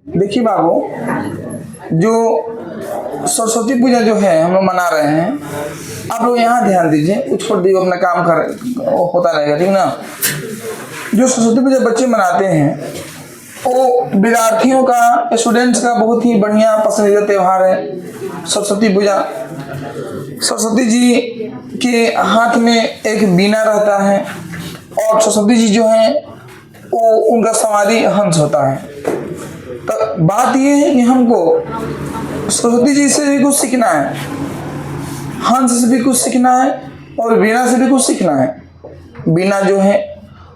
देखिए बाबू, जो सरस्वती पूजा जो है हम लोग मना रहे हैं, आप लोग यहाँ ध्यान दीजिए, वो छोड़ दीजिए, अपना काम कर होता रहेगा, ठीक ना। जो सरस्वती पूजा बच्चे मनाते हैं वो विद्यार्थियों का, स्टूडेंट्स का बहुत ही बढ़िया पसंदीदा त्यौहार है सरस्वती पूजा। सरस्वती जी के हाथ में एक बीना रहता है और सरस्वती जी जो है वो उनका सवारी हंस होता है। तो बात ये है कि हमको सरस्वती जी से भी कुछ सीखना है, हंस से भी कुछ सीखना है और वीणा से भी कुछ सीखना है। वीणा जो है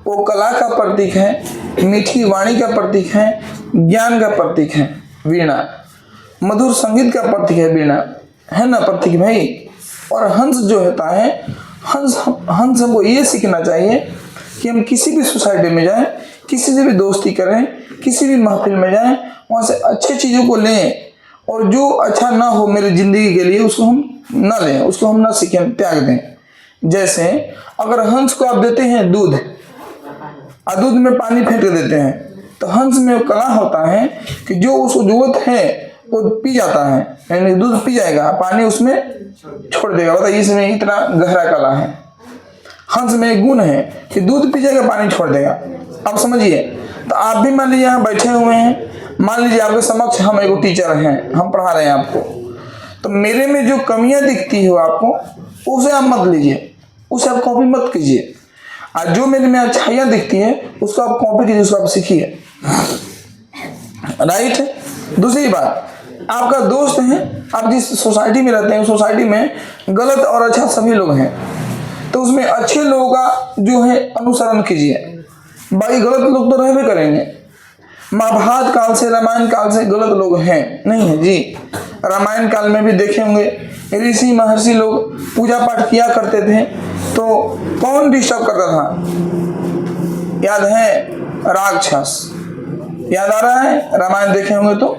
वो कला का प्रतीक है, मीठी वाणी का प्रतीक है, ज्ञान का प्रतीक है। वीणा मधुर संगीत का प्रतीक है, वीणा है ना प्रतीक भाई। और हंस जो होता है, हंस हमको ये सीखना चाहिए कि हम किसी भी सोसाइटी में जाएं, किसी से भी दोस्ती करें, किसी भी महफिल में जाएं, वहाँ से अच्छे चीज़ों को लें और जो अच्छा ना हो मेरी ज़िंदगी के लिए उसको हम ना लें, उसको हम ना सीखें, त्याग दें। जैसे अगर हंस को आप देते हैं दूध और दूध में पानी फेंक देते हैं, तो हंस में कला होता है कि जो उसको जरूरत है वो पी जाता है, यानी दूध पी जाएगा, पानी उसमें छोड़ देगा। बताइए इसमें इतना गहरा कला है। हंस में एक गुण है कि दूध पी जाएगा, पानी छोड़ देगा। अब समझिए, तो आप भी मान लीजिए यहाँ बैठे हुए हैं, मान लीजिए आपके समक्ष हम एक टीचर हैं, हम पढ़ा रहे हैं आपको, तो मेरे में जो कमियां दिखती हो आपको, उसे आप मत लीजिए, उसे आप कॉपी मत कीजिए। और जो मेरे में अच्छाइयाँ दिखती है उसको आप कॉपी कीजिए, उसको आप सीखिए, राइट। दूसरी बात, आपका दोस्त है, आप जिस सोसाइटी में रहते हैं उस सोसाइटी में गलत और अच्छा सभी लोग हैं, तो उसमें अच्छे लोगों का जो है अनुसरण कीजिए। बाकी गलत लोग तो रहबे करेंगे। महाभारत काल से, रामायण काल से गलत लोग हैं नहीं है जी। रामायण काल में भी देखे होंगे ऋषि महर्षि लोग पूजा पाठ किया करते थे, तो कौन डिस्टर्ब करता था? याद है? राक्षस। याद आ रहा है? रामायण देखे होंगे तो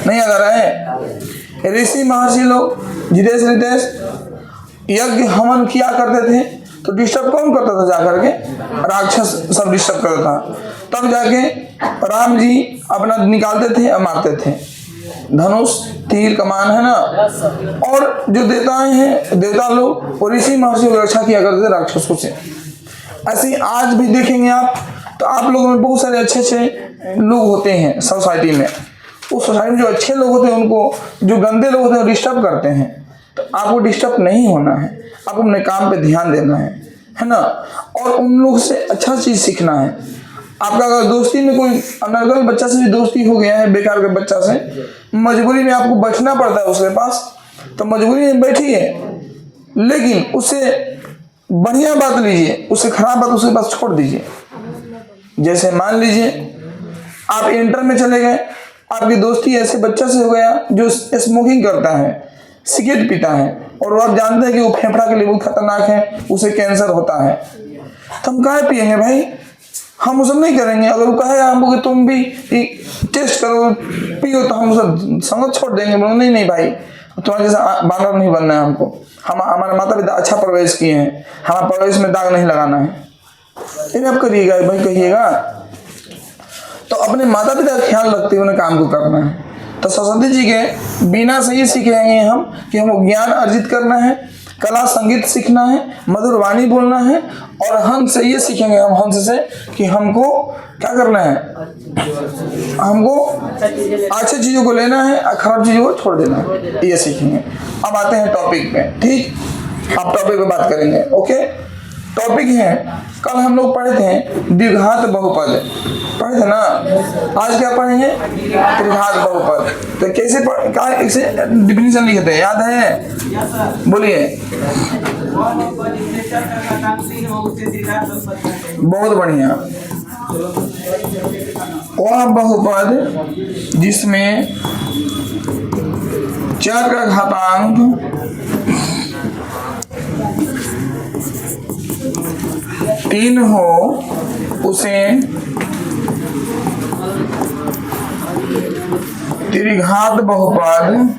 नहीं याद आ रहा है? ऋषि महर्षि लोग जितेश रितेश यज्ञ हवन किया करते थे, तो डिस्टर्ब कौन करता था? जाकर के राक्षस सब डिस्टर्ब करता था। तब जाके राम जी अपना निकालते थे और मारते थे, धनुष तीर कमान, है ना। और जो देवताएं हैं, देवता लोग, वो ऋषि महर्षि की रक्षा किया करते थे राक्षसों से। ऐसे आज भी देखेंगे आप, तो आप लोगों में बहुत सारे अच्छे अच्छे लोग होते हैं सोसाइटी में। उस सोसाइटी में जो अच्छे लोग होते हैं उनको जो गंदे लोग होते हैं डिस्टर्ब करते हैं। तो आपको डिस्टर्ब नहीं होना है, आपको अपने काम पे ध्यान देना है ना। और उन लोग से अच्छा चीज सीखना है। आपका अगर दोस्ती में कोई अनर्गल बच्चा से भी दोस्ती हो गया है, बेकार के बच्चा से, मजबूरी में आपको बैठना पड़ता है उसके पास, तो मजबूरी में बैठिए, लेकिन उससे बढ़िया बात लीजिए, उससे खराब बात उसके पास छोड़ दीजिए। जैसे मान लीजिए आप इंटर में चले गए, आपकी दोस्ती ऐसे बच्चा से हो गया जो स्मोकिंग करता है, सिगरेट पीता है, और आप जानते हैं कि वो फेफड़ा के लिए बहुत खतरनाक है, उसे कैंसर होता है, तो हम काहे पिएंगे भाई? हम उसे नहीं करेंगे। अगर वो कहे हमको कि तुम भी टेस्ट करो, पियो, तो हम उसे संगत छोड़ देंगे। बोलो नहीं नहीं भाई, तुम्हारे जैसा बानर नहीं बनना है हमको। हमारे माता पिता अच्छा परवरिश किए हैं, हमारा परवरिश में दाग नहीं लगाना है। ये आप करिएगा भाई, कहिएगा। तो अपने माता पिता का ख्याल रखते हुए काम को करना है। तो सरस्वती जी के बिना से ही सीखेंगे हम कि हमको ज्ञान अर्जित करना है, कला संगीत सीखना है, मधुर वाणी बोलना है, और हंस से ये सीखेंगे हम, हंस से कि हमको क्या करना है, हमको अच्छी चीजों को लेना है और खराब चीजों को छोड़ देना है, ये सीखेंगे। अब आते हैं टॉपिक पे, ठीक। अब टॉपिक पे बात करेंगे, ओके। टॉपिक है, कल हम लोग पढ़े थे द्विघात बहुपद, पढ़े थे ना। आज क्या पढ़ेंगे? त्रिघात बहुपद। तो कैसे क्या इसे डिफिनीशन लिखे थे, याद है? बोलिए। बहुत बढ़िया। वह बहुपद जिसमें चर का घातांक 3 हो, उसे त्रिघात बहुपद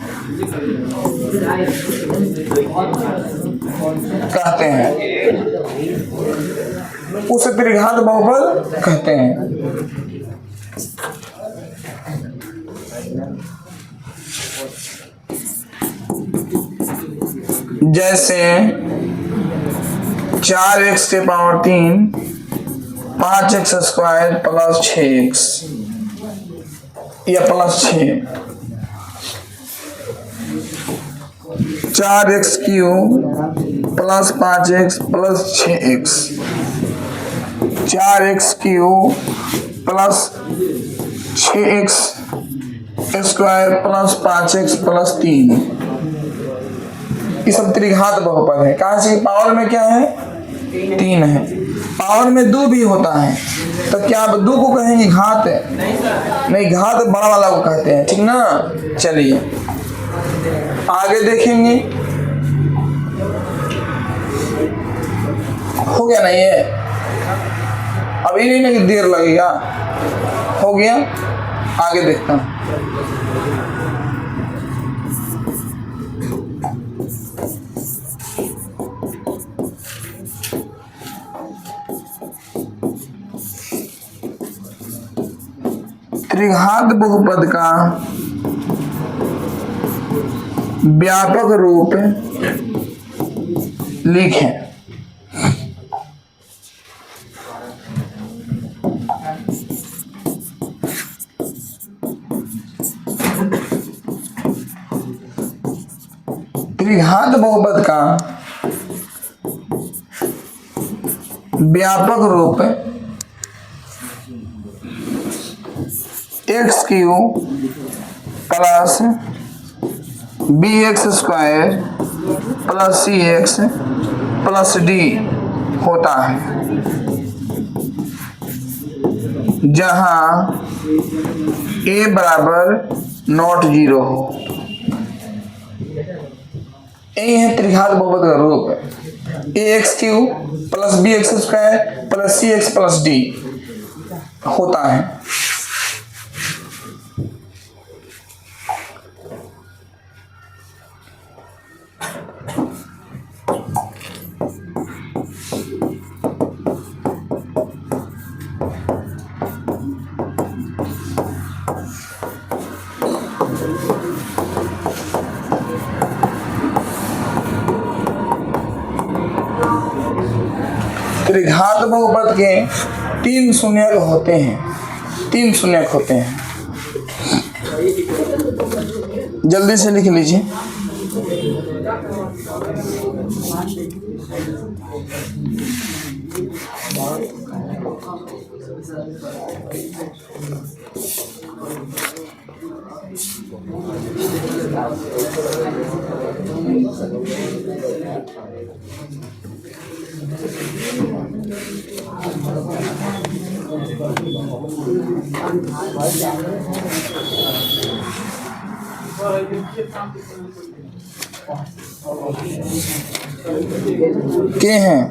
कहते हैं, उसे त्रिघात बहुपद कहते हैं। जैसे 4x के power 3 5x square plus 6x या plus 6 4x cube plus 5x plus 6x 4x cube plus 6x square plus 5x plus 3। ये सब त्रिघात बहुपद है। कहाँ से पावर में क्या है 3 है, पावर में 2 भी होता है, तो क्या आप 2 को कहेंगे घात है? नहीं, घात बड़ा वाला को कहते हैं, ठीक ना। चलिए आगे देखेंगे। हो गया ना ये, अभी नहीं ना कि देर लगेगा, हो गया। आगे देखता हूं। त्रिघात बहुपद का व्यापक रूप लिखें। त्रिघात बहुपद का व्यापक रूप x cube plus bx square plus cx plus d होता है, जहां a बराबर नॉट 0 हो। यही है त्रिघात बहुपद का रूप, ax cube plus bx square plus cx plus d होता है। त्रिघात बहुपद के 3 शून्यक होते हैं, 3 शून्यक होते हैं। जल्दी से लिख लीजिए। के हैं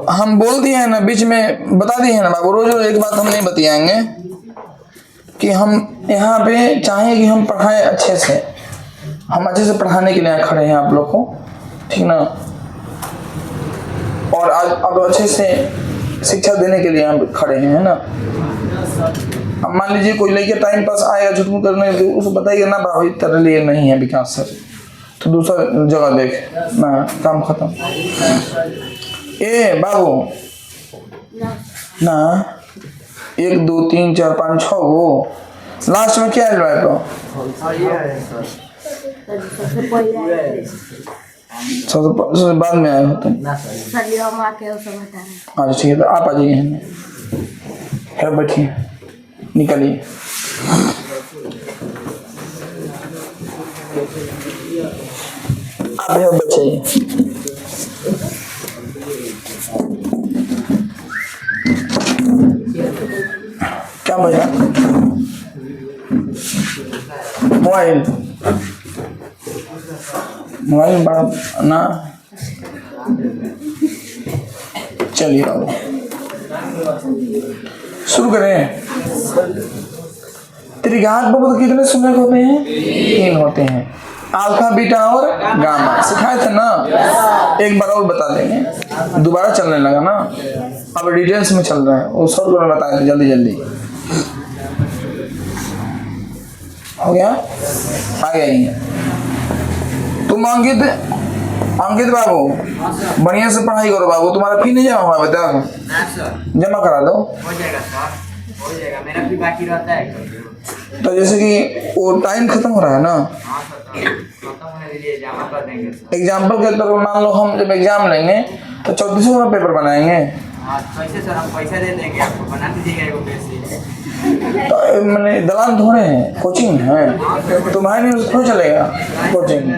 हम बोल दिए हैं ना, बीच में बता दिए हैं ना बाबू। रोज एक बात हम नहीं बतियाएंगे कि हम यहाँ पे चाहें कि हम पढ़ाएं अच्छे से, हम अच्छे से पढ़ाने के लिए खड़े हैं आप लोग को, ठीक ना। और आज अब अच्छे से शिक्षा देने के लिए हम खड़े हैं, है ना। अब मान लीजिए कोई लड़का टाइम पास आएगा झुटमू करने, तो उसको बताइए ना भाई तेरे लिए नहीं है विकास सर, तो दूसरा जगह देख ना, काम खत्म। ए बाबू ना 1 2 3 4 5 6 गो लास्ट में क्या है तो सबसे बाद में आए होते हैं। अच्छा ठीक है, तो आप आ जाइए, है बैठिए, निकलिए। आप यहाँ बचाइए। क्या बजा? मोबाइल मोबाइल बड़ा ना, चलिए अब शुरू करें। त्रिघात बहुपद कितने शून्यक होते हैं? 3 होते हैं, अल्फा बीटा और गामा। सिखाए थे ना, एक बार और बता देंगे, दोबारा चलने लगा ना, अब डिटेल्स में चल रहा है, वो सब लोग बताए थे जल्दी जल्दी। हो गया, आ गया ही। तुम अंकित अंकित बाबू बढ़िया से पढ़ाई करो बाबू, तुम्हारा फी नहीं जमा हुआ बता, जमा करा दो। हो जाएगा सर, हो जाएगा, मेरा भी बाकी रहता है। तो जैसे कि वो टाइम खत्म हो रहा है ना, हाँ सर, खत्म होने दीजिए, जमा कर देंगे सर। एग्जाम्पल के तौर पर मान लो हम जब एग्जाम लेंगे तो 3400 का पेपर बनाएंगे। हाँ कैसे सर, हम पैसा दे देंगे आपको, बना दीजिएगा एगो पेज। तो मैंने दलाल थोड़े हैं, कोचिंग है, तुम्हारे नहीं थोड़ा चलेगा कोचिंग।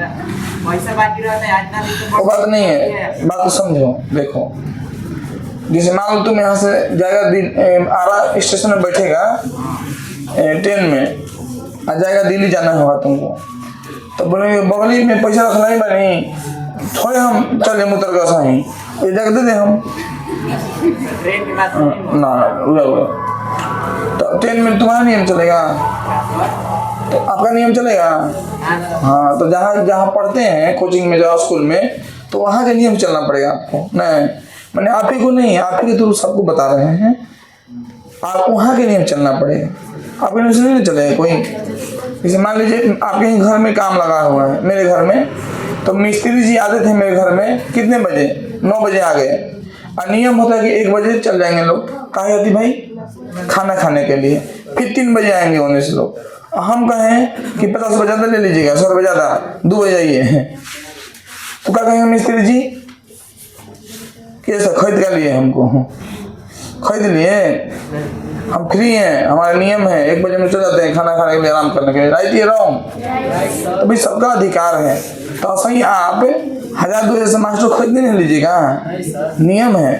पैसा बाकी रहता है, आज ना भी वो बात नहीं है, बात तो समझो। देखो जैसे मान लो तुम यहाँ से जाएगा आरा स्टेशन में बैठेगा ट्रेन में, आ जाएगा दिल्ली जाना होगा तुमको, तो बोलेंगे बगली में पैसा रखना ही बनी, थोड़े हम चले मुतर का सही ये जगह दे दे हम ट्रेन की बात ना उड़ा। तो ट्रेन में तुम्हारा नियम चलेगा, तो आपका नियम चलेगा। हाँ तो जहाँ जहाँ पढ़ते हैं कोचिंग में, जाओ स्कूल में, तो वहाँ के नियम चलना पड़ेगा आपको। नहीं मैंने आप ही को नहीं, आप ही के थ्रू सबको बता रहे हैं, आप वहाँ के नियम चलना पड़ेगा, आपके नियम से नहीं चलेगा कोई। जैसे मान लीजिए आपके ही घर में काम लगा हुआ है, मेरे घर में, तो मिस्त्री जी आते थे मेरे घर में कितने बजे, 9 बजे आ गए, और नियम होता है कि 1 बजे चल जाएंगे लोग, कहाँ जाती भाई खाना खाने के लिए, फिर 3 बजे आएंगे होने से लोग। हम कहें कि 50 रुपये ज़्यादा ले लीजिएगा, 100 रुपये ज़्यादा, 2 बजे आइए, तो क्या कहेंगे मिस्त्री जी कैसा खरीद कर लिए, हमको खरीद लिए, हम फ्री हैं, हमारा नियम है 1 बजे में चल जाते हैं खाना खाने के लिए, आराम करने के लिए, राइट ये रॉन्ग। तो भाई सबका अधिकार है, तो सही आप 1000-2000 से मास्टर खरीदने नहीं लीजिएगा, नियम है,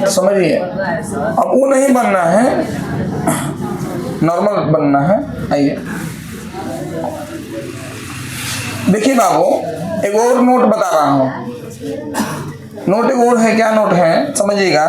तो समझिए। अब वो नहीं बनना है, नॉर्मल बनना है। आइए देखिए बाबू, एक और नोट बता रहा हूँ, नोट एक और है, क्या नोट है समझिएगा।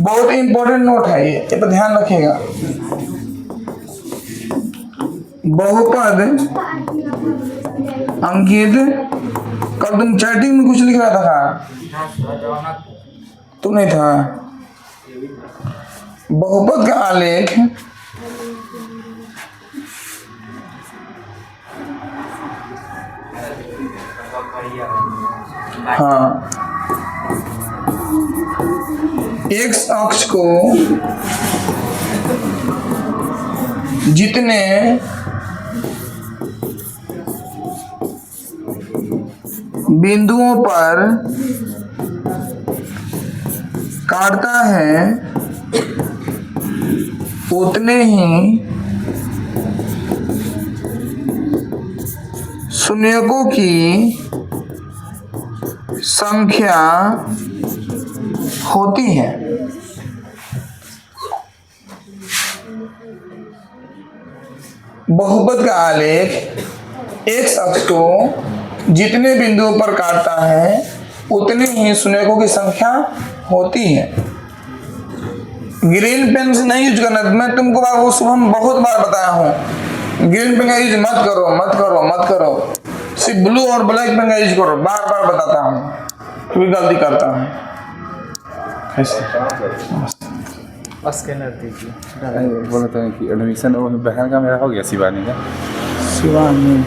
बहुत इंपॉर्टेंट नोट है ये पर ध्यान रखिएगा। बहुपद अंकित, कल तुम चैटिंग में कुछ लिख रहा था, तुम नहीं था। बहुपद का आलेख हाँ, एक्स अक्ष को जितने बिंदुओं पर काटता है उतने ही शून्यकों की संख्या होती है। बहुपद का आलेख एक्स अक्ष को जितने बिंदुओं पर काटता है उतने ही शून्यकों की संख्या होती है। ग्रीन पेन से नहीं यूज करना, मैं तुमको वो सुबह बहुत बार बताया हूँ, ग्रीन पेन का यूज मत करो, मत करो, मत करो, सिर्फ ब्लू और ब्लैक पेन का यूज करो, बार बार बताता हूँ, क्योंकि गलती करता हूँ। स्कैनर दीजिए। बोला था कि एडमिशन बहन का मेरा हो गया शिवानी का। शिवानी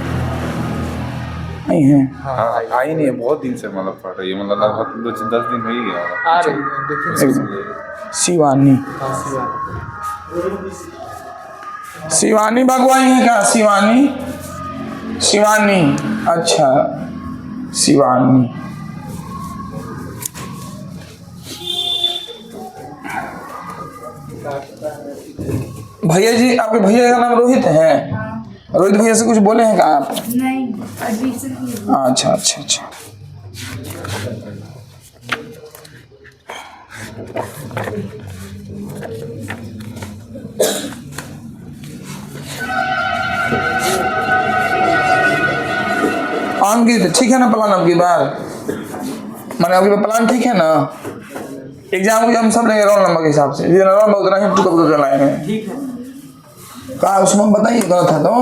नहीं है, हाँ आई नहीं है, बहुत दिन से मतलब पढ़ रही है, मतलब लगभग 10 दिन हो ही गया। आ रही शिवानी, शिवानी भगवाई है क्या? शिवानी, शिवानी, अच्छा शिवानी। भैया जी, आपके भैया का नाम रोहित है? रोहित भैया से कुछ बोले हैं क्या आप? नहीं, एडमिशन। अच्छा अच्छा अच्छा। अंकित ठीक है ना प्लान अब की बार? मैंने अब की बार प्लान ठीक है ना? एग्जाम को हम सब लेंगे रोल नंबर के हिसाब से, जितना रोल नंबर उतना ही टुकड़ा लाएंगे। ठीक है। कहा उसमें बताइए गलत है तो,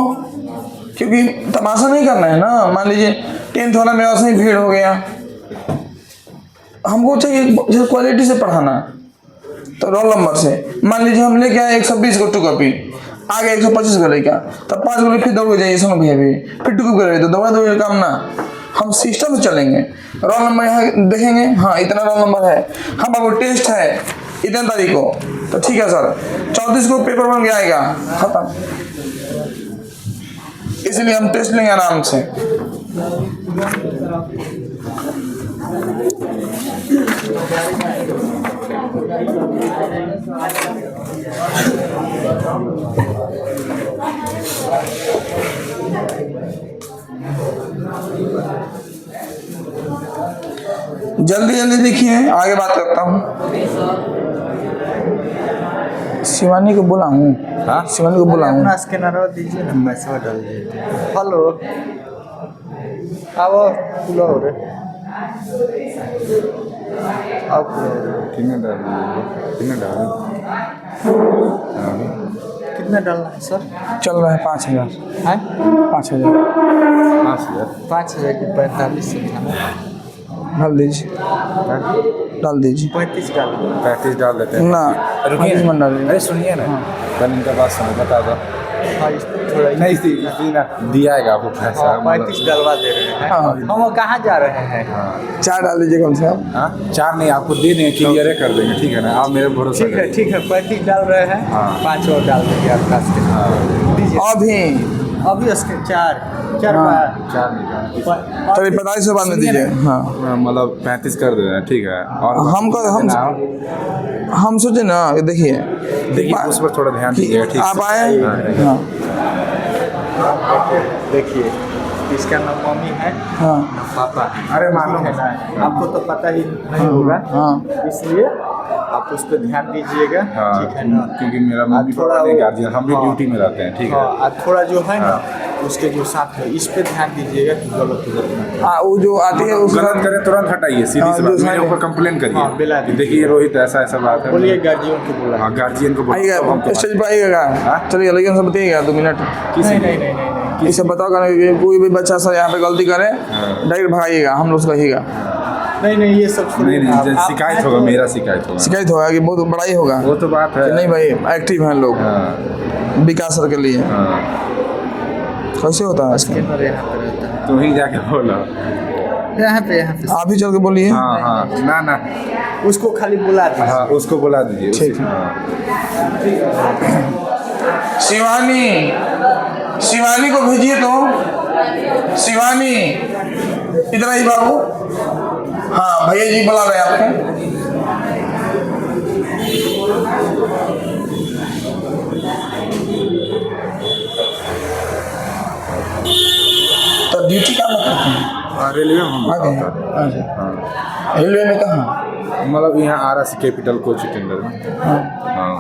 क्योंकि तमाशा नहीं करना है ना। मान लीजिए 10th वाला में वैसे ही भीड़ हो गया, हमको चाहिए जैसे क्वालिटी से पढ़ाना, तो रोल नंबर से मान लीजिए हम लेके आए 120 को 2 कॉपी, आगे 125 को लेके तब 5 को फिर दौड़ जाइए समय भैया भी फिर 2 कॉपी करेंगे, तो दौड़ा दौड़ काम ना, हम सिस्टम से चलेंगे। रोल नंबर यहाँ देखेंगे, हाँ इतना रोल नंबर है, हम आपको टेस्ट है इतने तारीख को, तो ठीक है सर 34 को पेपर बन के आएगा, खत्म। इसलिए हम टेस्ट लेंगे आराम से। जल्दी जल्दी देखिए, आगे बात करता हूँ। शिवानी को बोला हूँ, हाँ शिवानी को बोला हूँ। अपना स्कैनर दीजिए ना, मैसेज डाल दीजिए। हेलो आओ खुला हो रहे आप कितने डाल कितने डाल कितना डालना है सर? चल रहा है 5000 है 5000 5,000 की 45 से था ना, डाल दीजिए, डाल दीजिए 35 डालना। 35 डाल देते हैं ना, रुकिए 35 मन डालिए। अरे सुनिए ना, कल इनका बात सुनो, बता दो। हाँ थोड़ा नहीं ना दिया है आपको पैसा, 35 डलवा दे रहे हैं। हाँ। हम कहाँ जा रहे हैं? 4 डाल दीजिए कम से कम। हाँ 4 नहीं आपको दे देंगे, क्लियर कर देंगे, ठीक है ना, आप मेरे भरोसा ठीक है ठीक है, 35 डाल रहे हैं, हाँ। 5 और डाल देंगे आपका स्कैनर दीजिए। अभी उसके 4 हाँ। 4 नहीं डाल। चलिए 45 बाद में दीजिए। हाँ मतलब 35 कर दे रहे हैं, ठीक है। और हम सोचे ना, देखिए उस पर थोड़ा ध्यान कि दीजिएगा, ठीक आप से। आए। हाँ देखिए इसका नाम मम्मी है, हाँ पापा है। अरे मालूम है ना, आपको तो पता ही नहीं होगा, हाँ इसलिए आप उस पर ध्यान दीजिएगा, हाँ, ठीक है ना। क्योंकि मेरा मम्मी थोड़ा पापा नहीं वो- गार्जियन, हम भी हाँ। ड्यूटी में रहते हैं, ठीक है। हाँ थोड़ा जो है ना उसके जो साथ है, इस पे ध्यान दीजिएगा कि गलत हो जाए। हाँ, वो जो आती है उसका गलत करें तुरंत हटाइए, सीधी हाँ, सी जो बात, मेरे साइड- ऊपर कंप्लेन हाँ, करिए बिला कि दीजिए। देखिए रोहित ऐसा ऐसा बात है। बोलिए गार्जियन को बोला। हाँ गार्जियन को आइएगा, बोलो। स्टेज पर आइएगा। हाँ? चलिए लेकिन सब बताइएगा 2 मिनट। नहीं नहीं नहीं नहीं इसे बताओ कि कोई भी बच्चा सा यहाँ पे गलती करे डायरेक्ट भगाइएगा, हम लोग से कहिएगा। नहीं नहीं ये सब छोड़िए नहीं ना, नहीं आप- शिकायत आप होगा, तो- मेरा शिकायत होगा। शिकायत होगा कि बहुत बड़ा ही होगा वो तो बात है। कि नहीं भाई एक्टिव हैं लोग हाँ, विकास सर के लिए। हाँ। कैसे होता है इसका? स्कैनर यहाँ पे रहता है, तू ही जाके बोला। यहाँ पे आप ही चल के बोलिए। हाँ हाँ ना ना, उसको खाली बुला दीजिए। हाँ उसको बुला दीजिए। ठीक। हाँ। शिवानी, शिवानी को भेजिए तो। शिवानी इतना ही बाबू। हाँ भैया जी बुला रहे हैं आपको। तो ड्यूटी कहाँ पर करते हैं? रेलवे में हम आ गए होता है। अच्छा, हाँ रेलवे में कहाँ? मतलब यहाँ RS कैपिटल कोचिंग टेंडर में। हाँ हाँ